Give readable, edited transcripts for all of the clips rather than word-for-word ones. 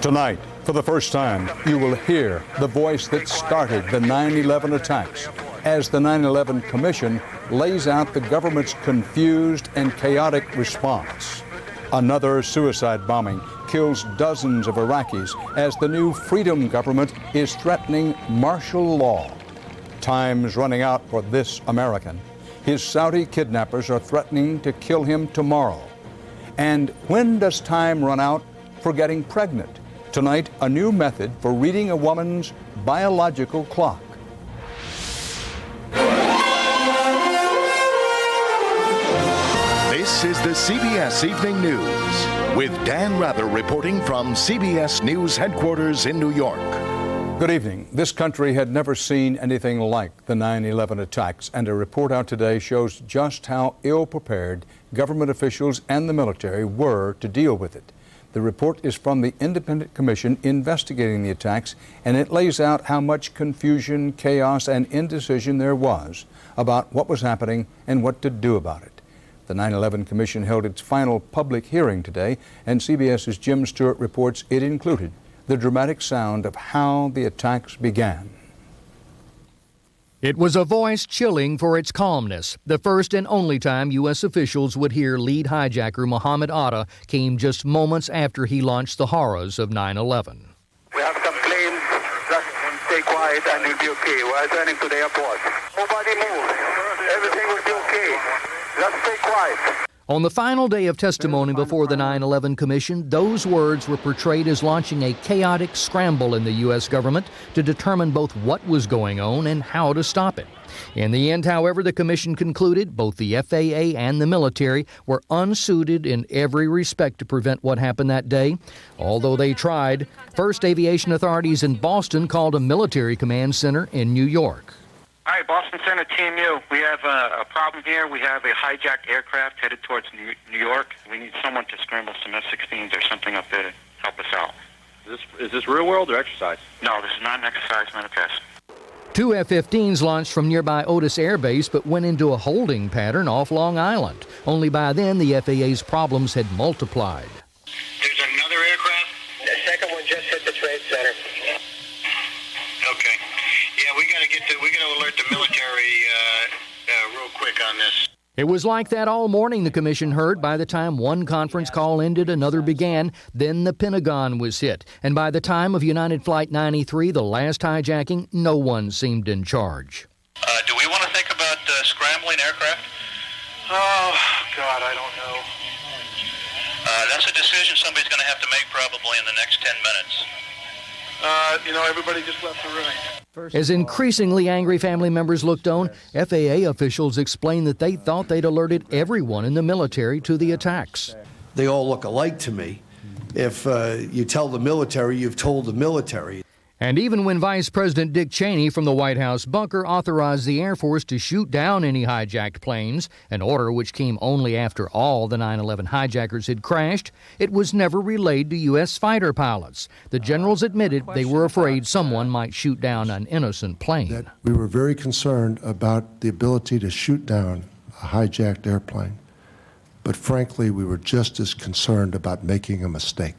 Tonight, for the first time, you will hear the voice that started the 9/11 attacks as the 9/11 Commission lays out the government's confused and chaotic response. Another suicide bombing kills dozens of Iraqis as the new Freedom government is threatening martial law. Time's running out for this American. His Saudi kidnappers are threatening to kill him tomorrow. And when does time run out for getting pregnant? Tonight, a new method for reading a woman's biological clock. This is the CBS Evening News with Dan Rather reporting from CBS News headquarters in New York. Good evening. This country had never seen anything like the 9/11 attacks, and a report out today shows just how ill-prepared government officials and the military were to deal with it. The report is from the independent commission investigating the attacks, and it lays out how much confusion, chaos, and indecision there was about what was happening and what to do about it. The 9/11 Commission held its final public hearing today, and CBS's Jim Stewart reports it included the dramatic sound of how the attacks began. It was a voice chilling for its calmness. The first and only time U.S. officials would hear lead hijacker Mohammed Atta came just moments after he launched the horrors of 9/11. We have some planes. Just stay quiet and you'll be okay. We're turning to the airport. Nobody move. Everything will be okay. Just stay quiet. On the final day of testimony before the 9/11 Commission, those words were portrayed as launching a chaotic scramble in the U.S. government to determine both what was going on and how to stop it. In the end, however, the Commission concluded both the FAA and the military were unsuited in every respect to prevent what happened that day, although they tried. First, aviation authorities in Boston called a military command center in New York. Hi, Boston Center, Team U. We have a problem here. We have a hijacked aircraft headed towards New York. We need someone to scramble some F-16s or something up there to help us out. Is this real world or exercise? No, this is not an exercise, manifest. Two F-15s launched from nearby Otis Air Base but went into a holding pattern off Long Island. Only by then, the FAA's problems had multiplied. There's another aircraft? The second one just hit the trade center. Okay. Yeah, we gotta alert the military real quick on this. It was like that all morning, the Commission heard. By the time one conference call ended, another began. Then the Pentagon was hit. And by the time of United Flight 93, the last hijacking, no one seemed in charge. Do we want to think about scrambling aircraft? Oh, God, I don't know. That's a decision somebody's going to have to make probably in the next 10 minutes. Everybody just left the room. As increasingly angry family members looked on, FAA officials explained that they thought they'd alerted everyone in the military to the attacks. They all look alike to me. If you tell the military, you've told the military. And even when Vice President Dick Cheney from the White House bunker authorized the Air Force to shoot down any hijacked planes, an order which came only after all the 9/11 hijackers had crashed, it was never relayed to U.S. fighter pilots. The generals admitted they were afraid someone might shoot down an innocent plane. That we were very concerned about the ability to shoot down a hijacked airplane. But frankly, we were just as concerned about making a mistake.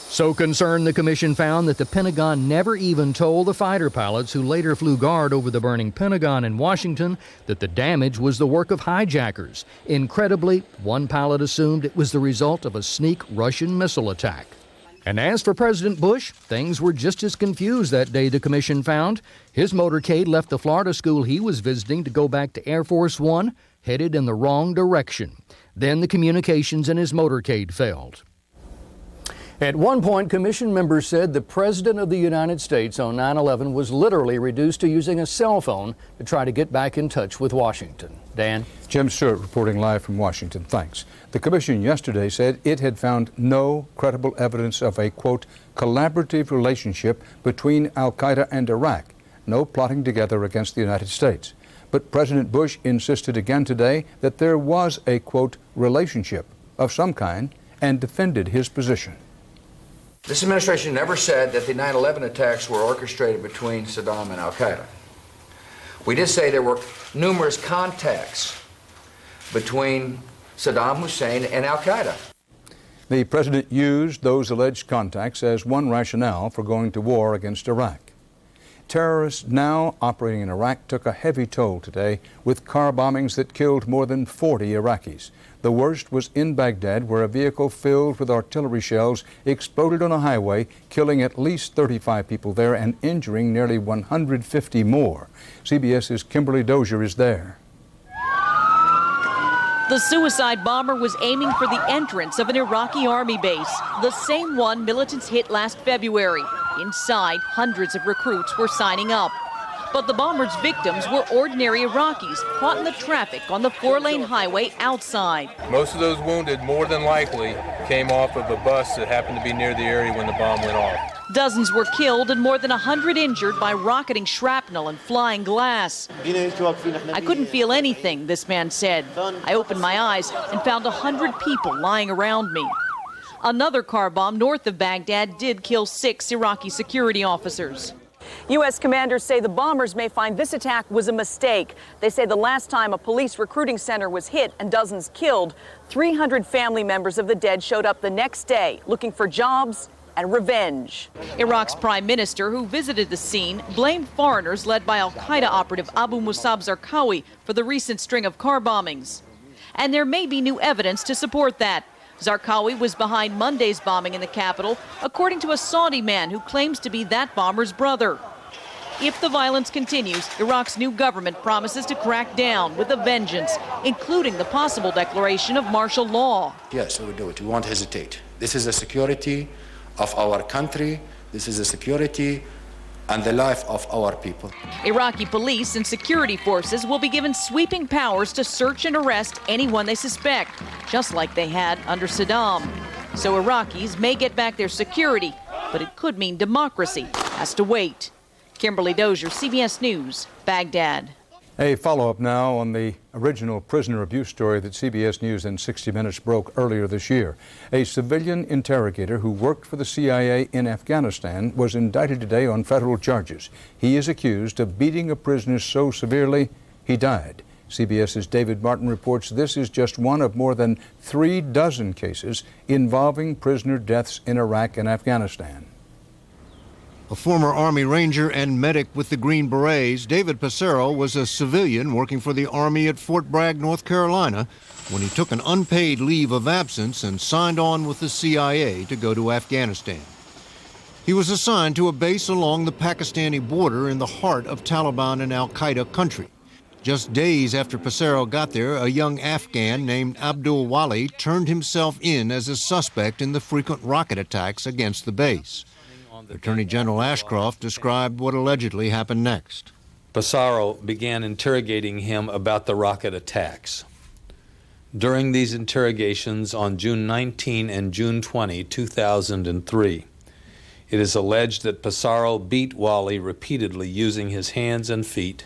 So concerned, the Commission found that the Pentagon never even told the fighter pilots who later flew guard over the burning Pentagon in Washington that the damage was the work of hijackers. Incredibly, one pilot assumed it was the result of a sneak Russian missile attack. And as for President Bush, things were just as confused that day, the Commission found. His motorcade left the Florida school he was visiting to go back to Air Force One, headed in the wrong direction. Then the communications in his motorcade failed. At one point, Commission members said the President of the United States on 9/11 was literally reduced to using a cell phone to try to get back in touch with Washington. Dan? Jim Stewart reporting live from Washington. Thanks. The Commission yesterday said it had found no credible evidence of a, quote, collaborative relationship between Al-Qaeda and Iraq, no plotting together against the United States. But President Bush insisted again today that there was a, quote, relationship of some kind and defended his position. This administration never said that the 9/11 attacks were orchestrated between Saddam and Al-Qaeda. We did say there were numerous contacts between Saddam Hussein and Al-Qaeda. The president used those alleged contacts as one rationale for going to war against Iraq. Terrorists now operating in Iraq took a heavy toll today with car bombings that killed more than 40 Iraqis. The worst was in Baghdad, where a vehicle filled with artillery shells exploded on a highway, killing at least 35 people there and injuring nearly 150 more. CBS's Kimberly Dozier is there. The suicide bomber was aiming for the entrance of an Iraqi army base, the same one militants hit last February. Inside, hundreds of recruits were signing up. But the bomber's victims were ordinary Iraqis caught in the traffic on the 4-lane highway outside. Most of those wounded, more than likely, came off of a bus that happened to be near the area when the bomb went off. Dozens were killed and more than 100 injured by rocketing shrapnel and flying glass. I couldn't feel anything, this man said. I opened my eyes and found 100 people lying around me. Another car bomb north of Baghdad did kill 6 Iraqi security officers. U.S. commanders say the bombers may find this attack was a mistake. They say the last time a police recruiting center was hit and dozens killed, 300 family members of the dead showed up the next day looking for jobs and revenge. Iraq's prime minister, who visited the scene, blamed foreigners led by Al-Qaeda operative Abu Musab Zarqawi for the recent string of car bombings. And there may be new evidence to support that. Zarqawi was behind Monday's bombing in the capital, according to a Saudi man who claims to be that bomber's brother. If the violence continues, Iraq's new government promises to crack down with a vengeance, including the possible declaration of martial law. Yes, we will do it. We won't hesitate. This is the security of our country. This is the security and the life of our people. Iraqi police and security forces will be given sweeping powers to search and arrest anyone they suspect, just like they had under Saddam. So Iraqis may get back their security, but it could mean democracy has to wait. Kimberly Dozier, CBS News, Baghdad. A follow-up now on the original prisoner abuse story that CBS News and 60 Minutes broke earlier this year. A civilian interrogator who worked for the CIA in Afghanistan was indicted today on federal charges. He is accused of beating a prisoner so severely he died. CBS's David Martin reports this is just one of more than 36 cases involving prisoner deaths in Iraq and Afghanistan. A former Army Ranger and medic with the Green Berets, David Passero was a civilian working for the Army at Fort Bragg, North Carolina, when he took an unpaid leave of absence and signed on with the CIA to go to Afghanistan. He was assigned to a base along the Pakistani border in the heart of Taliban and Al-Qaeda country. Just days after Passero got there, a young Afghan named Abdul Wali turned himself in as a suspect in the frequent rocket attacks against the base. Attorney General Ashcroft described what allegedly happened next. Passero began interrogating him about the rocket attacks. During these interrogations on June 19 and June 20, 2003, it is alleged that Passero beat Wali repeatedly using his hands and feet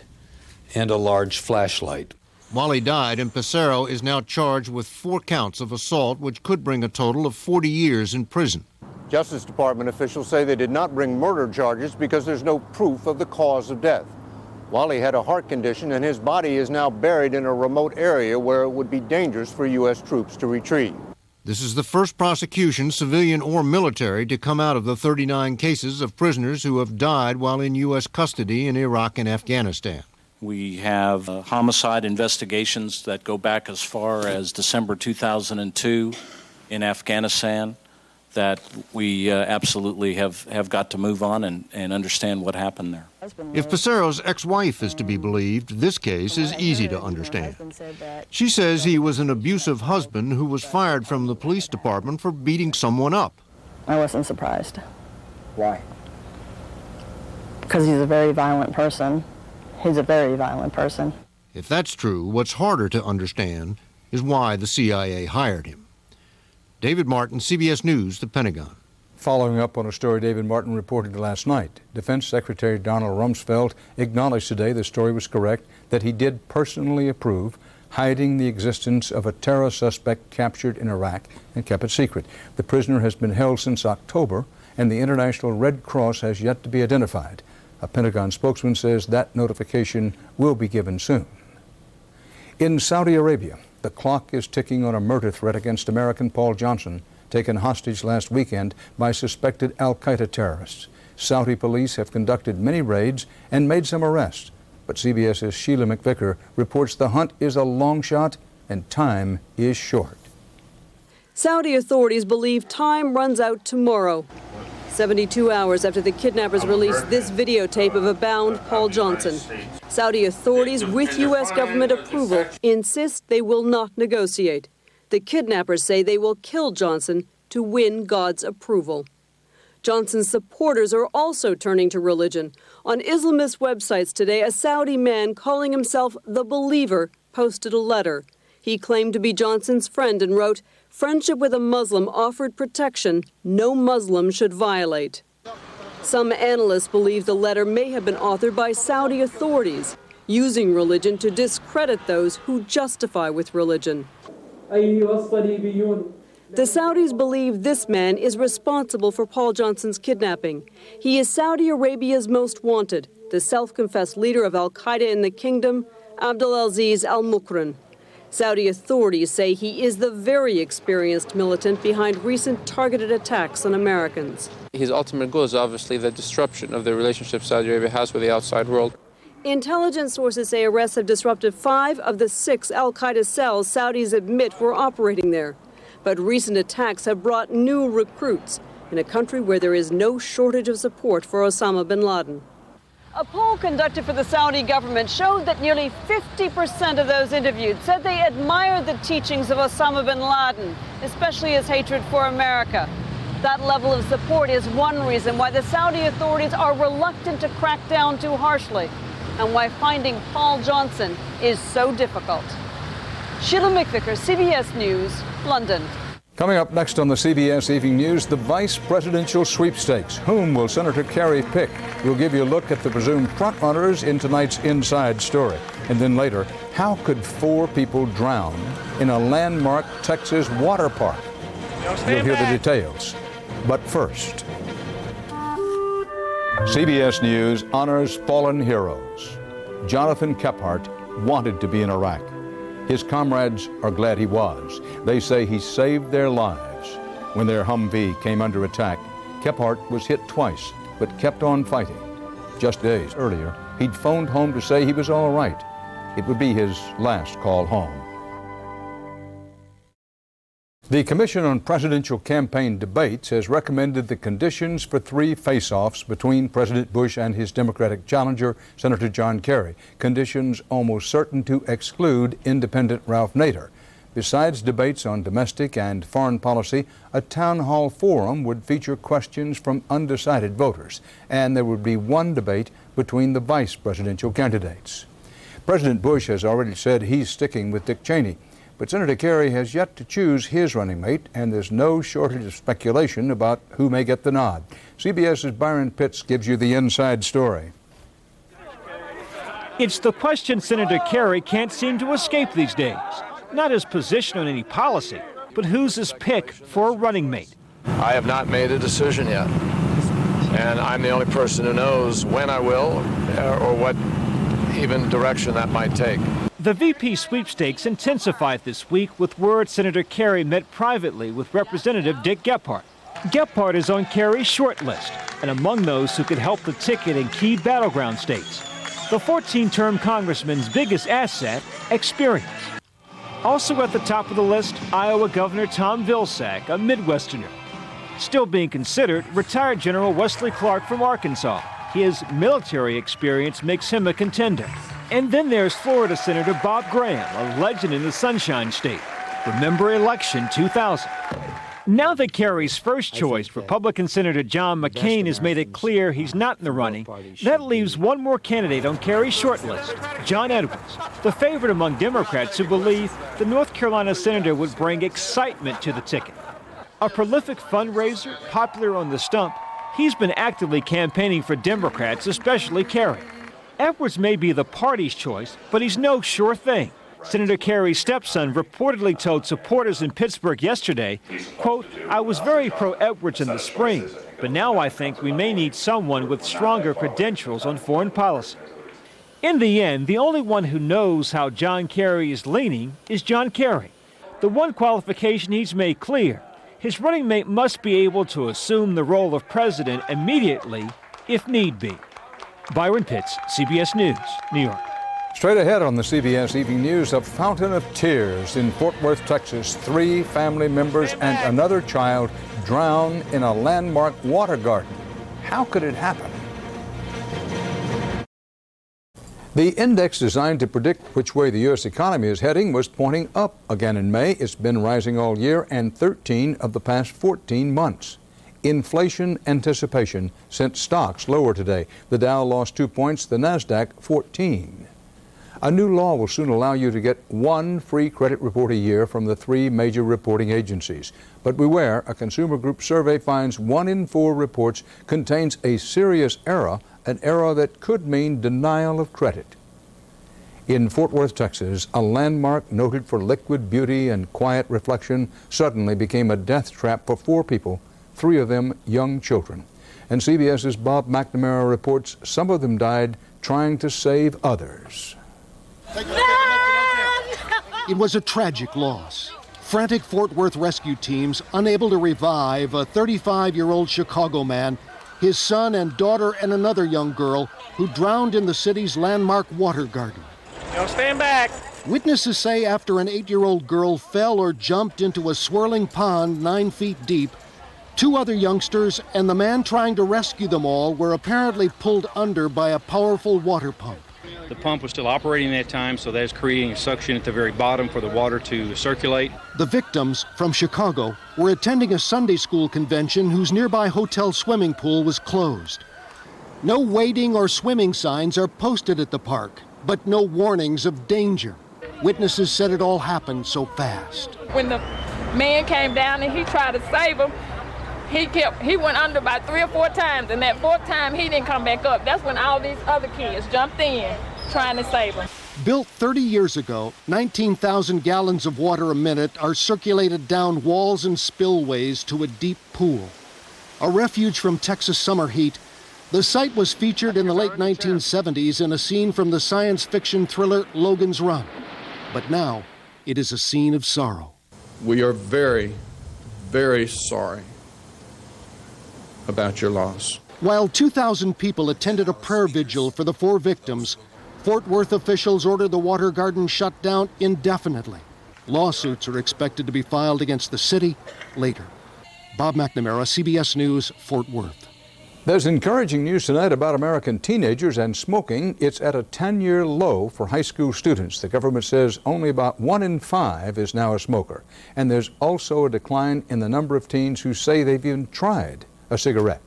and a large flashlight. Wali died, and Passero is now charged with 4 counts of assault, which could bring a total of 40 years in prison. Justice Department officials say they did not bring murder charges because there's no proof of the cause of death. Wali had a heart condition, and his body is now buried in a remote area where it would be dangerous for U.S. troops to retrieve. This is the first prosecution, civilian or military, to come out of the 39 cases of prisoners who have died while in U.S. custody in Iraq and Afghanistan. We have homicide investigations that go back as far as December 2002 in Afghanistan that we absolutely have got to move on and understand what happened there. If Passero's ex-wife is to be believed, this case is easy to understand. She says he was an abusive husband who was fired from the police department for beating someone up. I wasn't surprised. Why? Because he's a very violent person. He's a very violent person. If that's true, what's harder to understand is why the CIA hired him. David Martin, CBS News, the Pentagon. Following up on a story David Martin reported last night, Defense Secretary Donald Rumsfeld acknowledged today the story was correct, that he did personally approve hiding the existence of a terror suspect captured in Iraq and kept it secret. The prisoner has been held since October, and the International Red Cross has yet to be identified. A Pentagon spokesman says that notification will be given soon. In Saudi Arabia, the clock is ticking on a murder threat against American Paul Johnson, taken hostage last weekend by suspected Al-Qaeda terrorists. Saudi police have conducted many raids and made some arrests. But CBS's Sheila McVicker reports the hunt is a long shot and time is short. Saudi authorities believe time runs out tomorrow, 72 hours after the kidnappers released this videotape of a bound Paul Johnson. Saudi authorities, with U.S. government approval, insist they will not negotiate. The kidnappers say they will kill Johnson to win God's approval. Johnson's supporters are also turning to religion. On Islamist websites today, a Saudi man calling himself the Believer posted a letter. He claimed to be Johnson's friend and wrote, "Friendship with a Muslim offered protection no Muslim should violate." Some analysts believe the letter may have been authored by Saudi authorities, using religion to discredit those who justify with religion. The Saudis believe this man is responsible for Paul Johnson's kidnapping. He is Saudi Arabia's most wanted, the self-confessed leader of Al-Qaeda in the kingdom, Abdulaziz al-Mukran. Saudi authorities say he is the very experienced militant behind recent targeted attacks on Americans. His ultimate goal is obviously the disruption of the relationship Saudi Arabia has with the outside world. Intelligence sources say arrests have disrupted 5 of the 6 Al-Qaeda cells Saudis admit were operating there. But recent attacks have brought new recruits in a country where there is no shortage of support for Osama bin Laden. A poll conducted for the Saudi government showed that nearly 50% of those interviewed said they admired the teachings of Osama bin Laden, especially his hatred for America. That level of support is one reason why the Saudi authorities are reluctant to crack down too harshly, and why finding Paul Johnson is so difficult. Sheila McVicker, CBS News, London. Coming up next on the CBS Evening News, the vice presidential sweepstakes. Whom will Senator Kerry pick? We'll give you a look at the presumed frontrunners in tonight's Inside Story. And then later, how could 4 people drown in a landmark Texas water park? You'll hear the details. But first, CBS News honors fallen heroes. Jonathan Kephart wanted to be in Iraq. His comrades are glad he was. They say he saved their lives. When their Humvee came under attack, Kephart was hit twice, but kept on fighting. Just days earlier, he'd phoned home to say he was all right. It would be his last call home. The Commission on Presidential Campaign Debates has recommended the conditions for 3 face-offs between President Bush and his Democratic challenger, Senator John Kerry, conditions almost certain to exclude independent Ralph Nader. Besides debates on domestic and foreign policy, a town hall forum would feature questions from undecided voters, and there would be one debate between the vice presidential candidates. President Bush has already said he's sticking with Dick Cheney. But Senator Kerry has yet to choose his running mate, and there's no shortage of speculation about who may get the nod. CBS's Byron Pitts gives you the inside story. It's the question Senator Kerry can't seem to escape these days. Not his position on any policy, but who's his pick for a running mate. I have not made a decision yet, and I'm the only person who knows when I will or what even direction that might take. The VP sweepstakes intensified this week with word Senator Kerry met privately with Representative Dick Gephardt. Gephardt is on Kerry's short list and among those who could help the ticket in key battleground states. The 14-term congressman's biggest asset, experience. Also at the top of the list, Iowa Governor Tom Vilsack, a Midwesterner. Still being considered, retired General Wesley Clark from Arkansas. His military experience makes him a contender. And then there's Florida Senator Bob Graham, a legend in the Sunshine State. Remember election 2000. Now that Kerry's first choice, Republican Senator John McCain, has made it clear he's not in the running, that leaves one more candidate on Kerry's short list, John Edwards, the favorite among Democrats who believe the North Carolina senator would bring excitement to the ticket. A prolific fundraiser, popular on the stump, he's been actively campaigning for Democrats, especially Kerry. Edwards may be the party's choice, but he's no sure thing. Senator Kerry's stepson reportedly told supporters in Pittsburgh yesterday, quote, "I was very pro-Edwards in the spring, but now I think we may need someone with stronger credentials on foreign policy." In the end, the only one who knows how John Kerry is leaning is John Kerry. The one qualification he's made clear, his running mate must be able to assume the role of president immediately if need be. Byron Pitts, CBS News, New York. Straight ahead on the CBS Evening News, a fountain of tears in Fort Worth, Texas. 3 family members and another child drowned in a landmark water garden. How could it happen? The index designed to predict which way the U.S. economy is heading was pointing up again in May. It's been rising all year and 13 of the past 14 months. Inflation anticipation sent stocks lower today. The Dow lost 2 points, the Nasdaq 14. A new law will soon allow you to get 1 free credit report a year from the 3 major reporting agencies. But beware, a consumer group survey finds 1 in 4 reports contains a serious error, an error that could mean denial of credit. In Fort Worth, Texas, a landmark noted for liquid beauty and quiet reflection suddenly became a death trap for 4 people, 3 of them young children. And CBS's Bob McNamara reports some of them died trying to save others. It was a tragic loss. Frantic Fort Worth rescue teams unable to revive a 35-year-old Chicago man, his son and daughter, and another young girl who drowned in the city's landmark water garden. Now stand back. Witnesses say after an 8-year-old girl fell or jumped into a swirling pond 9 feet deep, 2 other youngsters and the man trying to rescue them all were apparently pulled under by a powerful water pump. The pump was still operating at that time, so that is creating suction at the very bottom for the water to circulate. The victims, from Chicago, were attending a Sunday school convention whose nearby hotel swimming pool was closed. No wading or swimming signs are posted at the park, but no warnings of danger. Witnesses said it all happened so fast. When the man came down and he tried to save him, he went under about 3 or 4 times, and that 4th time he didn't come back up. That's when all these other kids jumped in trying to save him. Built 30 years ago, 19,000 gallons of water a minute are circulated down walls and spillways to a deep pool. A refuge from Texas summer heat, the site was featured in the late 1970s in a scene from the science fiction thriller Logan's Run. But now, it is a scene of sorrow. We are very, very sorry about your loss. While 2,000 people attended a prayer vigil for the 4 victims, Fort Worth officials ordered the water garden shut down indefinitely. Lawsuits are expected to be filed against the city later. Bob McNamara, CBS News, Fort Worth. There's encouraging news tonight about American teenagers and smoking. It's at a 10-year low for high school students. The government says only about 1 in 5 is now a smoker. And there's also a decline in the number of teens who say they've even tried a cigarette.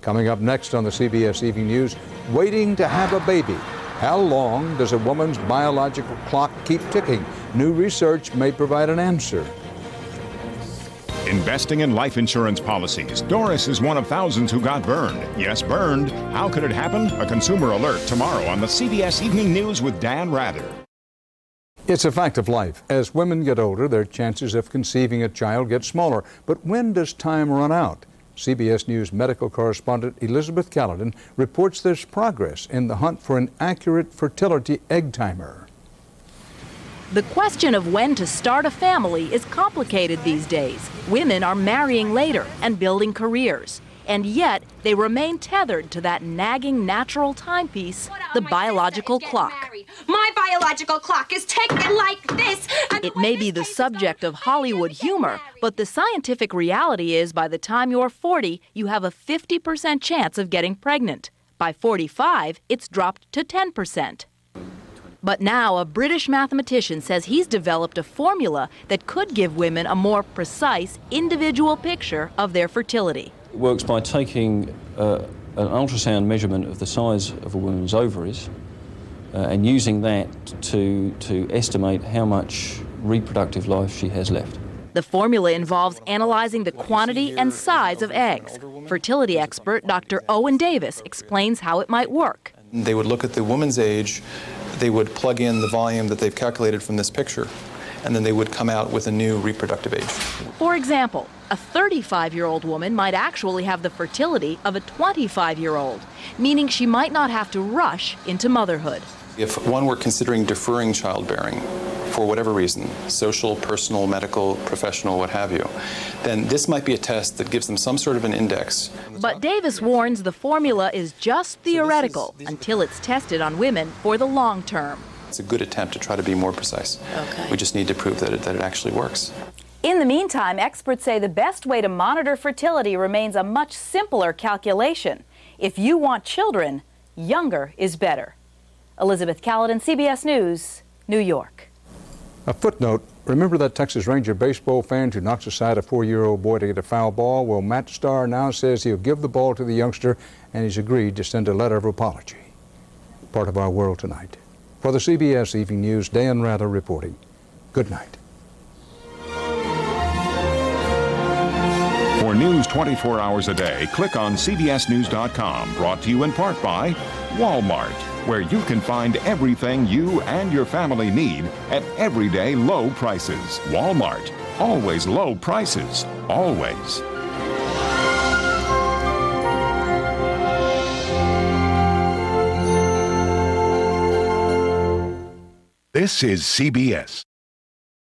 Coming up next on the CBS Evening News, waiting to have a baby. How long does a woman's biological clock keep ticking? New research may provide an answer. Investing in life insurance policies. Doris is one of thousands who got burned. Yes, burned. How could it happen? A consumer alert tomorrow on the CBS Evening News with Dan Rather. It's a fact of life. As women get older, their chances of conceiving a child get smaller. But when does time run out? CBS News medical correspondent Elizabeth Caledon reports there's progress in the hunt for an accurate fertility egg timer. The question of when to start a family is complicated these days. Women are marrying later and building careers, and yet they remain tethered to that nagging natural timepiece, the biological clock. My biological clock is ticking like this. It may be the subject of Hollywood humor, but the scientific reality is by the time you're 40, you have a 50% chance of getting pregnant. By 45, it's dropped to 10%. But now a British mathematician says he's developed a formula that could give women a more precise, individual picture of their fertility. It works by taking an ultrasound measurement of the size of a woman's ovaries and using that to estimate how much reproductive life she has left. The formula involves analyzing the quantity and size of eggs. Fertility expert Dr. Owen Davis explains how it might work. They would look at the woman's age, they would plug in the volume that they've calculated from this picture, and then they would come out with a new reproductive age. For example, a 35-year-old woman might actually have the fertility of a 25-year-old, meaning she might not have to rush into motherhood. If one were considering deferring childbearing for whatever reason, social, personal, medical, professional, what have you, then this might be a test that gives them some sort of an index. But Davis warns the formula is just theoretical until it's tested on women for the long term. It's a good attempt to try to be more precise. Okay. We just need to prove that it actually works. In the meantime, experts say the best way to monitor fertility remains a much simpler calculation. If you want children, younger is better. Elizabeth Caledon, CBS News, New York. A footnote, remember that Texas Ranger baseball fan who knocks aside a 4-year-old boy to get a foul ball? Well, Matt Starr now says he'll give the ball to the youngster, and he's agreed to send a letter of apology. Part of our world tonight. For the CBS Evening News, Dan Rather reporting. Good night. For news 24 hours a day, click on CBSNews.com. Brought to you in part by Walmart, where you can find everything you and your family need at everyday low prices. Walmart, always low prices, always. This is CBS.